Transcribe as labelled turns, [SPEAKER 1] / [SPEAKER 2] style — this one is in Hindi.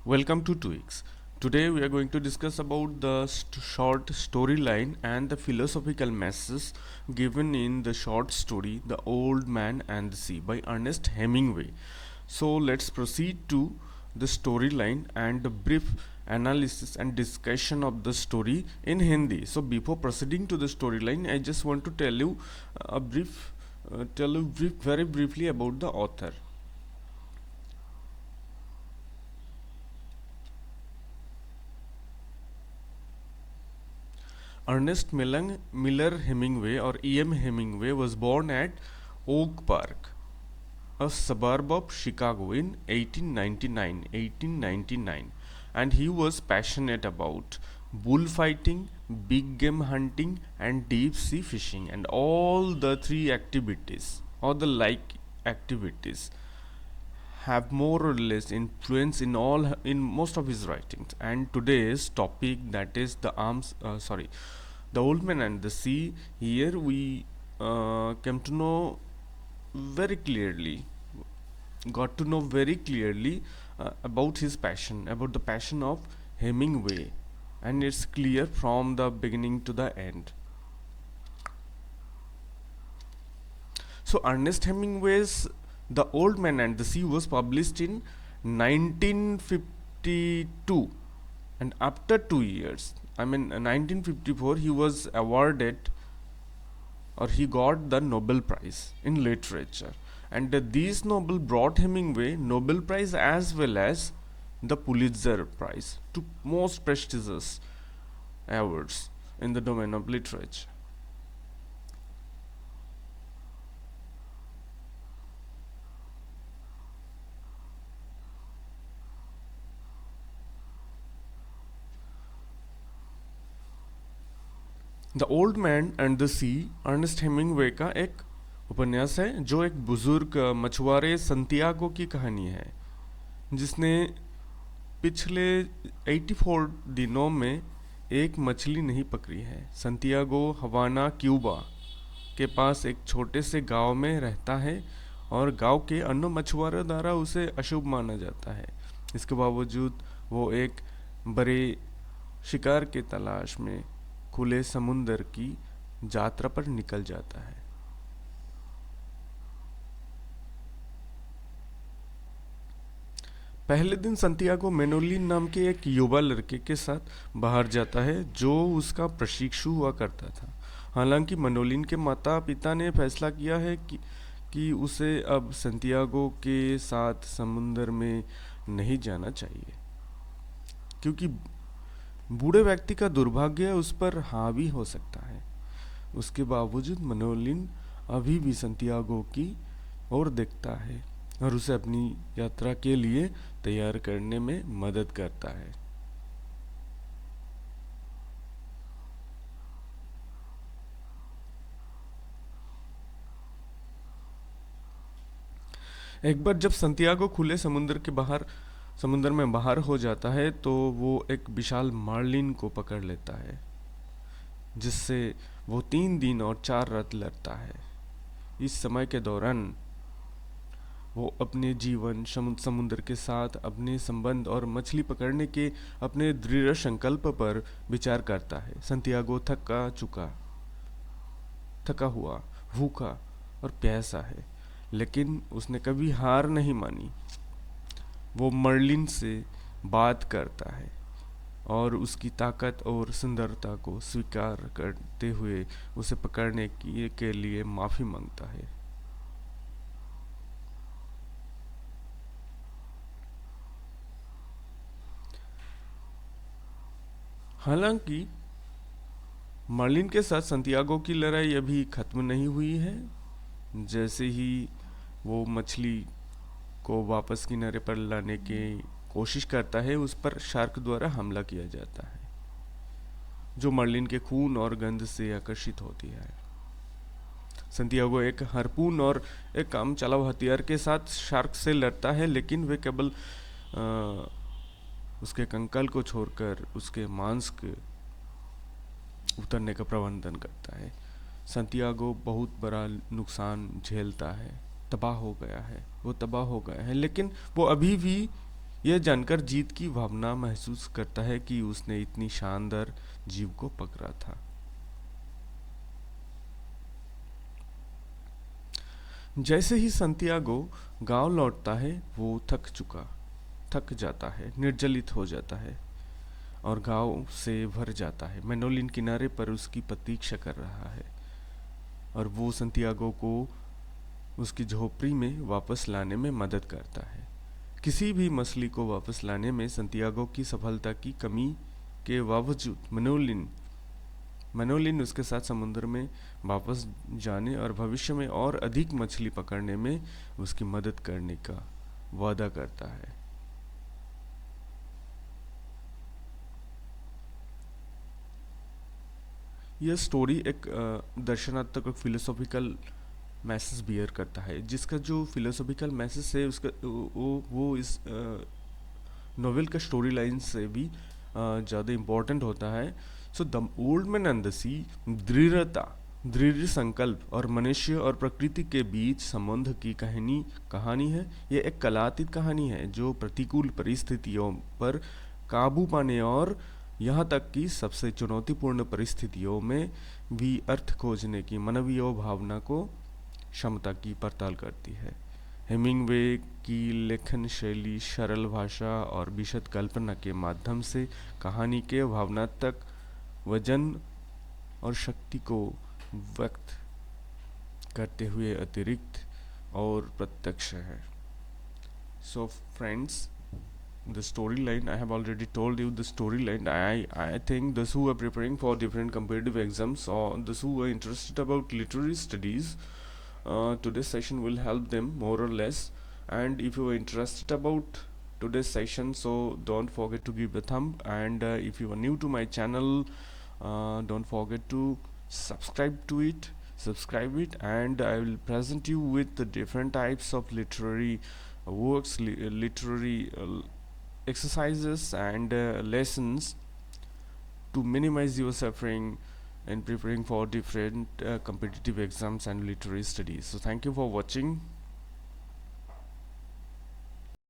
[SPEAKER 1] Welcome to Tweaks. Today we are going to discuss about the short storyline and the philosophical messages given in the short story The Old Man and the Sea by Ernest Hemingway. So let's proceed to the storyline and the brief analysis and discussion of the story in Hindi. So before proceeding to the storyline, I just want to tell you very briefly about the author. Miller Hemingway or E.M. Hemingway was born at Oak Park, a suburb of Chicago in 1899, and he was passionate about bullfighting, big game hunting, and deep sea fishing, and all the three activities or the like activities have more or less influence in most of his writings. And today's topic, that is the Old Man and the Sea. Here we came to know very clearly got to know very clearly about his passion, about the passion of Hemingway, and it's clear from the beginning to the end. So Ernest Hemingway's The Old Man and the Sea was published in 1952, and after 2 years, 1954, he was awarded or he got the Nobel Prize in Literature. And these Nobel brought Hemingway Nobel Prize as well as the Pulitzer Prize, two most prestigious awards in the domain of literature. The old man and the sea Ernest Hemingway का एक उपन्यास है, जो एक बुजुर्ग मछुआरे संतियागो की कहानी है, जिसने पिछले 84 दिनों में एक मछली नहीं पकड़ी है। संतियागो हवाना क्यूबा के पास एक छोटे से गांव में रहता है और गांव के अन्य मछुआरों द्वारा उसे अशुभ माना जाता है। इसके बावजूद वो एक बड़े शिकार के तलाश में खुले समुंदर की यात्रा पर निकल जाता है। पहले दिन संतियागो मेनोलिन नाम के एक युवा लड़के के साथ बाहर जाता है, जो उसका प्रशिक्षु हुआ करता था। हालांकि मनोलिन के माता पिता ने फैसला किया है कि उसे अब संतियागो के साथ समुंदर में नहीं जाना चाहिए, क्योंकि बूढ़े व्यक्ति का दुर्भाग्य उस पर हावी हो सकता है। उसके बावजूद मनोलिन अभी भी संतियागो की ओर देखता है और उसे अपनी यात्रा के लिए तैयार करने में मदद करता है। एक बार जब संतियागो खुले समुंदर में बाहर हो जाता है, तो वो एक विशाल मार्लिन को पकड़ लेता है, जिससे वो 3 दिन और 4 रात लड़ता है। इस समय के दौरान वो अपने जीवन, समुद्र के साथ अपने संबंध और मछली पकड़ने के अपने दृढ़ संकल्प पर विचार करता है। संतियागो थका हुआ, भूखा और प्यासा है, लेकिन उसने कभी हार नहीं मानी। वो मर्लिन से बात करता है और उसकी ताकत और सुंदरता को स्वीकार करते हुए उसे पकड़ने के लिए माफ़ी मांगता है। हालांकि मर्लिन के साथ संतियागो की लड़ाई अभी खत्म नहीं हुई है। जैसे ही वो मछली को वापस किनारे पर लाने की कोशिश करता है, उस पर शार्क द्वारा हमला किया जाता है, जो मर्लिन के खून और गंध से आकर्षित होती है। संतियागो एक हार्पून और एक काम चलाऊ हथियार के साथ शार्क से लड़ता है, लेकिन वे केवल उसके कंकाल को छोड़कर उसके मांस के उतरने का प्रबंधन करता है। संतियागो बहुत बड़ा नुकसान झेलता है, वो तबाह हो गया है, लेकिन वो अभी भी यह जानकर जीत की भावना महसूस करता है कि उसने इतनी शानदार जीव को पकड़ा था। जैसे ही संतियागो गांव लौटता है वो थक जाता है, निर्जलित हो जाता है और गांव से भर जाता है। मैनोलिन किनारे पर उसकी प्रतीक्षा कर रहा है और वो संतियागो को उसकी झोपड़ी में वापस लाने में मदद करता है। किसी भी मछली को वापस लाने में संतियागो की सफलता की कमी के बावजूद मनोलिन उसके साथ समुद्र में वापस जाने और भविष्य में और अधिक मछली पकड़ने में उसकी मदद करने का वादा करता है। यह स्टोरी एक दर्शनात्मक और फिलोसॉफिकल मैसेज बियर करता है, जिसका जो फिलोसॉफिकल मैसेज है उसका वो इस नोवेल का स्टोरी लाइन से भी ज़्यादा इम्पोर्टेंट होता है। So the old man and the sea, दृढ़ संकल्प और मनुष्य और प्रकृति के बीच संबंध की कहानी है। यह एक कलातीत कहानी है जो प्रतिकूल परिस्थितियों पर काबू पाने और यहाँ तक कि सबसे चुनौतीपूर्ण परिस्थितियों में भी अर्थ खोजने की मानवीय भावना को क्षमता की पड़ताल करती है। हेमिंगवे की लेखन शैली सरल भाषा और विशद कल्पना के माध्यम से कहानी के भावनात्मक वजन और शक्ति को व्यक्त करते हुए अतिरिक्त और प्रत्यक्ष है। So friends, the storyline I have already told you the storyline. I think those who are preparing for different competitive exams or those who are interested about literary studies, today's session will help them more or less. And if you are interested about today's session, so don't forget to give a thumb, and if you are new to my channel, don't forget to subscribe it, and I will present you with the different types of literary works, literary exercises and lessons to minimize your suffering in preparing for different competitive exams and literary studies. So thank you for watching.